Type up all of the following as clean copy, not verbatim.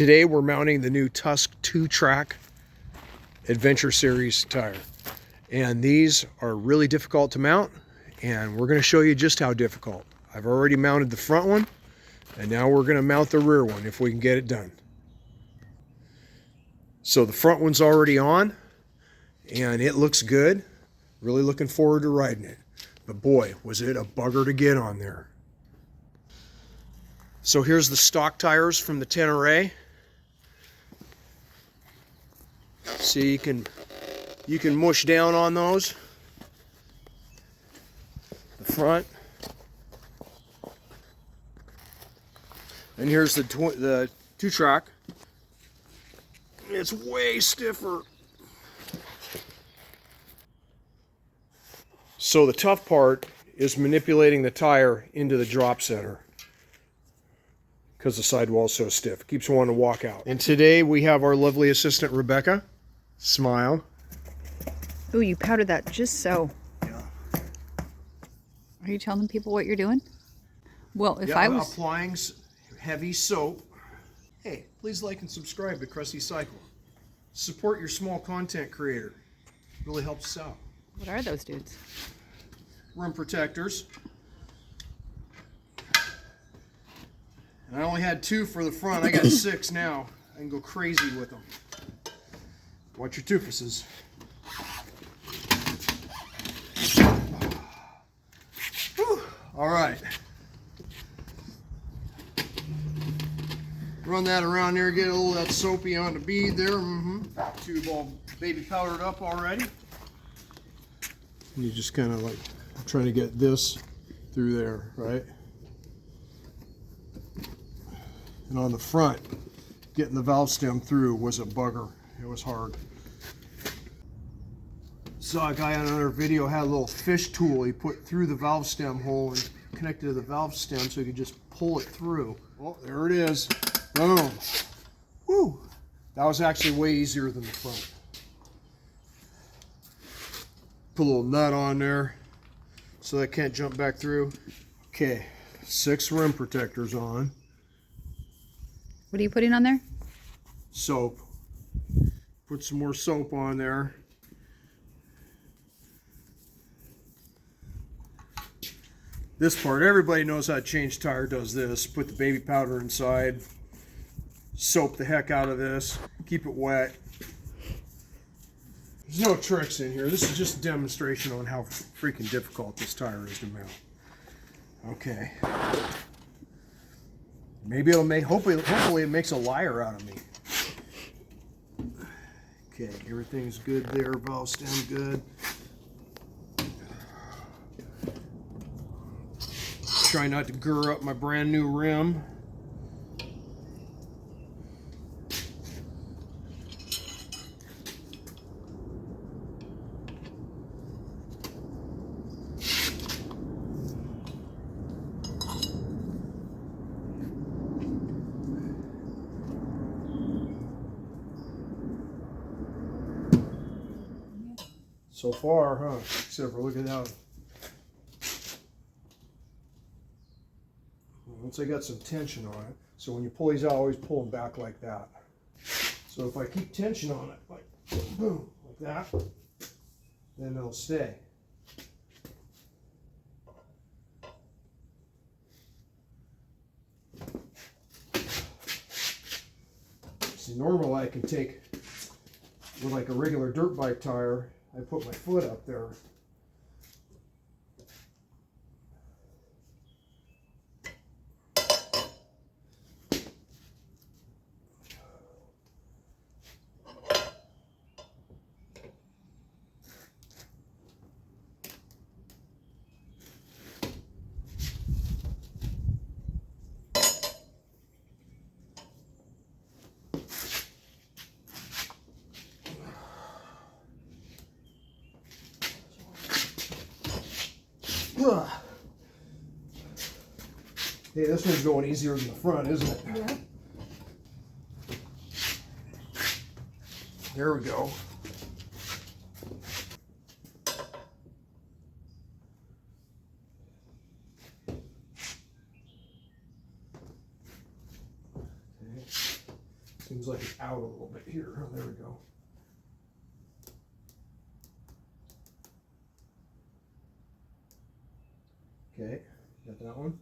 Today we're mounting the new Tusk 2Track Adventure Series tire. And these are really difficult to mount, and we're going to show you just how difficult. I've already mounted the front one, and now we're going to mount the rear one if we can get it done. So the front one's already on, and it looks good. Really looking forward to riding it. But boy, was it a bugger to get on there. So here's the stock tires from the 10RA. See, you can mush down on those. The front. And here's the 2Track. It's way stiffer. So the tough part is manipulating the tire into the drop center, because the sidewall's so stiff. It keeps wanting to walk out. And today we have our lovely assistant, Rebecca. Smile. Ooh, you powdered that just so. Yeah. Are you telling people what you're doing? Well, if yeah, I was applying heavy soap. Hey, please like and subscribe to Krusty Cycle. Support your small content creator. Really helps us out. What are those dudes? Rim protectors. And I only had 2 for the front. I got 6 now. I can go crazy with them. Watch your toofuses. All right. Run that around there, get a little of that soapy on the bead there. Tube all baby powdered up already. And you just kind of like trying to get this through there, right? And on the front, getting the valve stem through was a bugger. It was hard. Saw a guy on another video had a little fish tool he put through the valve stem hole and connected to the valve stem so he could just pull it through. Well, there it is. Boom. Woo! That was actually way easier than the front. Put a little nut on there so that can't jump back through. Okay, 6 rim protectors on. What are you putting on there? Soap. Put some more soap on there. This part, everybody knows how to change tire, does this. Put the baby powder inside. Soap the heck out of this. Keep it wet. There's no tricks in here. This is just a demonstration on how freaking difficult this tire is to mount. Okay. Maybe it'll make, hopefully it makes a liar out of me. Okay, everything's good there. Valve stem good. Try not to gur up my brand new rim. So far, huh? Except for look at that. Once I got some tension on it, so when you pull these out, always pull them back like that. So if I keep tension on it, like boom, like that, then it'll stay. See, normally I can take, with like a regular dirt bike tire, I put my foot up there. Hey, this one's going easier than the front, isn't it? Yeah. There we go. Seems like it's out a little bit here. Oh, there we go. Okay, got that one.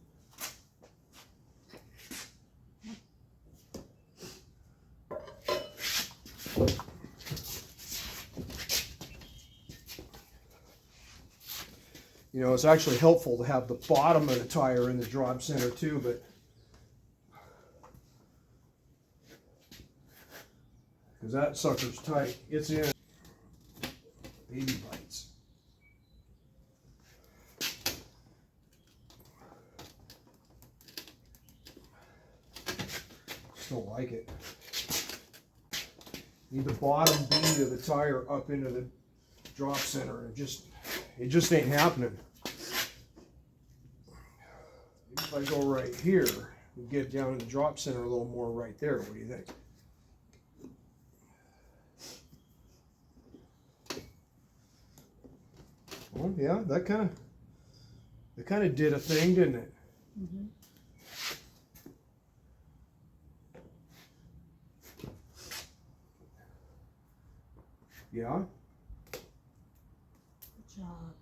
You know, it's actually helpful to have the bottom of the tire in the drop center too, but because that sucker's tight. It's in. Baby bites. Just don't like it. Need the bottom bead of the tire up into the drop center. It just ain't happening. If I go right here, we get down in the drop center a little more right there. What do you think? Well, yeah, that kind of did a thing, didn't it? Mm-hmm. Yeah. Good job.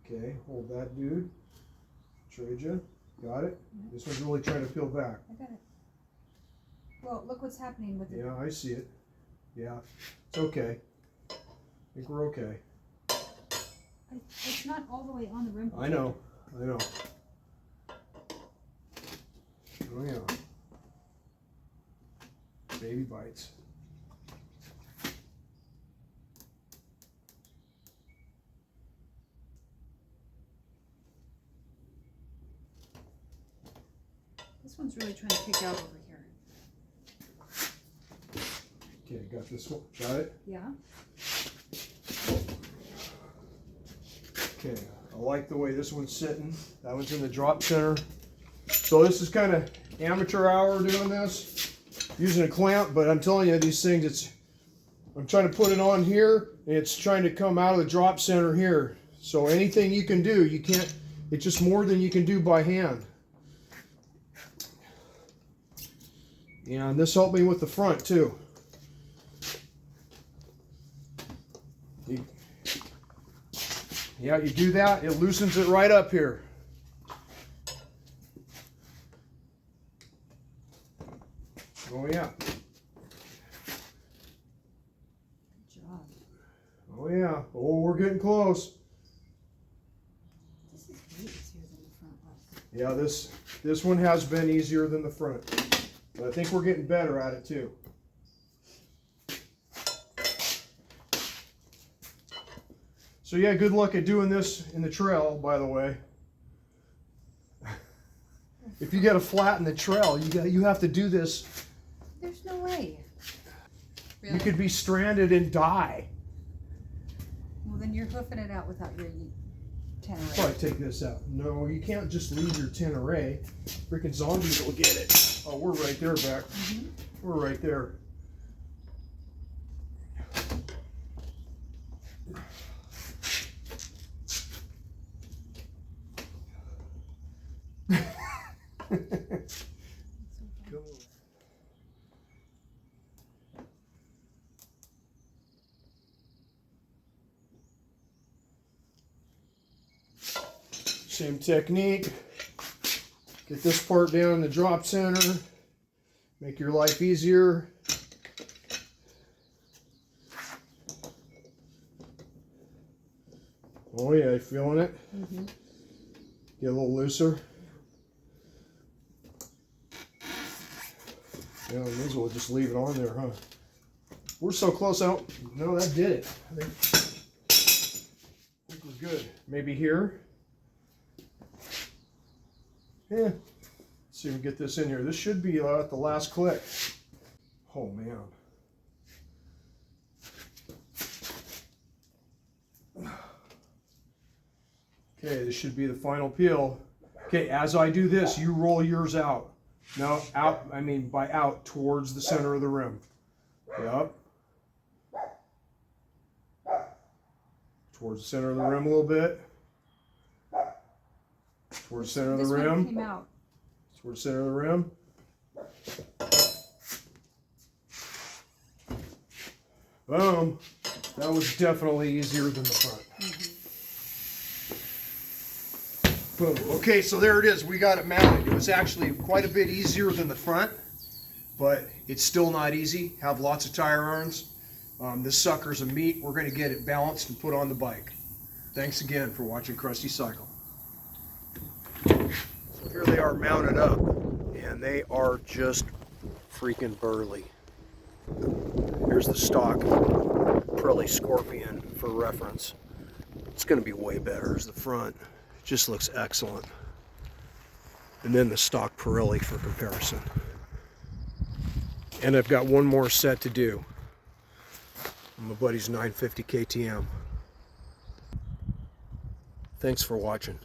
Okay, hold that, dude. Trade you. Got it? Yeah. This one's really trying to peel back. I got it. Well, look what's happening with it. Yeah, I see it. Yeah, it's okay. I think we're okay. It's not all the way on the rim. I know. I know. Oh yeah. Baby bites. This one's really trying to kick out over here. Okay, got this one. Got it? Yeah. Okay, I like the way this one's sitting. That one's in the drop center. So this is kind of amateur hour doing this, using a clamp, but I'm telling you, these things, I'm trying to put it on here, and it's trying to come out of the drop center here. So anything you can do, you can't, it's just more than you can do by hand. And this helped me with the front too. Yeah, you do that, it loosens it right up here. Oh yeah. Good job. Oh yeah. Oh, we're getting close. This is way easier than the front was. Yeah, this one has been easier than the front. But I think we're getting better at it too. So yeah, good luck at doing this in the trail, by the way. If you get a flat in the trail, you have to do this. There's no way. Really? You could be stranded and die. Well, then you're hoofing it out without your tenor. Probably take this out. No, you can't just leave your tin array. Freaking zombies will get it. Oh, we're right there, Beck. Mm-hmm. We're right there. Come on. Same technique. Get this part down in the drop center. Make your life easier. Oh yeah, you feeling it? Mm-hmm. Get a little looser. Yeah, may as well just leave it on there, huh? We're so close out. No, that did it. I think we're good. Maybe here. Yeah. Let's see if we can get this in here. This should be at the last click. Oh man. Okay, this should be the final peel. Okay, as I do this, you roll yours out. No, out, I mean by out, towards the center of the rim. Yep. Towards the center of the rim a little bit. Towards the center of the This one rim. came out. Towards the center of the rim. Boom. That was definitely easier than the front. Boom. Okay, so there it is. We got it mounted. It was actually quite a bit easier than the front, but it's still not easy. Have lots of tire irons. This sucker's a meat. We're going to get it balanced and put on the bike. Thanks again for watching Krusty Cycle. So here they are mounted up, and they are just freaking burly. Here's the stock Pirelli Scorpion for reference. It's going to be way better as the front. It just looks excellent. And then the stock Pirelli for comparison. And I've got one more set to do. My buddy's 950 KTM. Thanks for watching.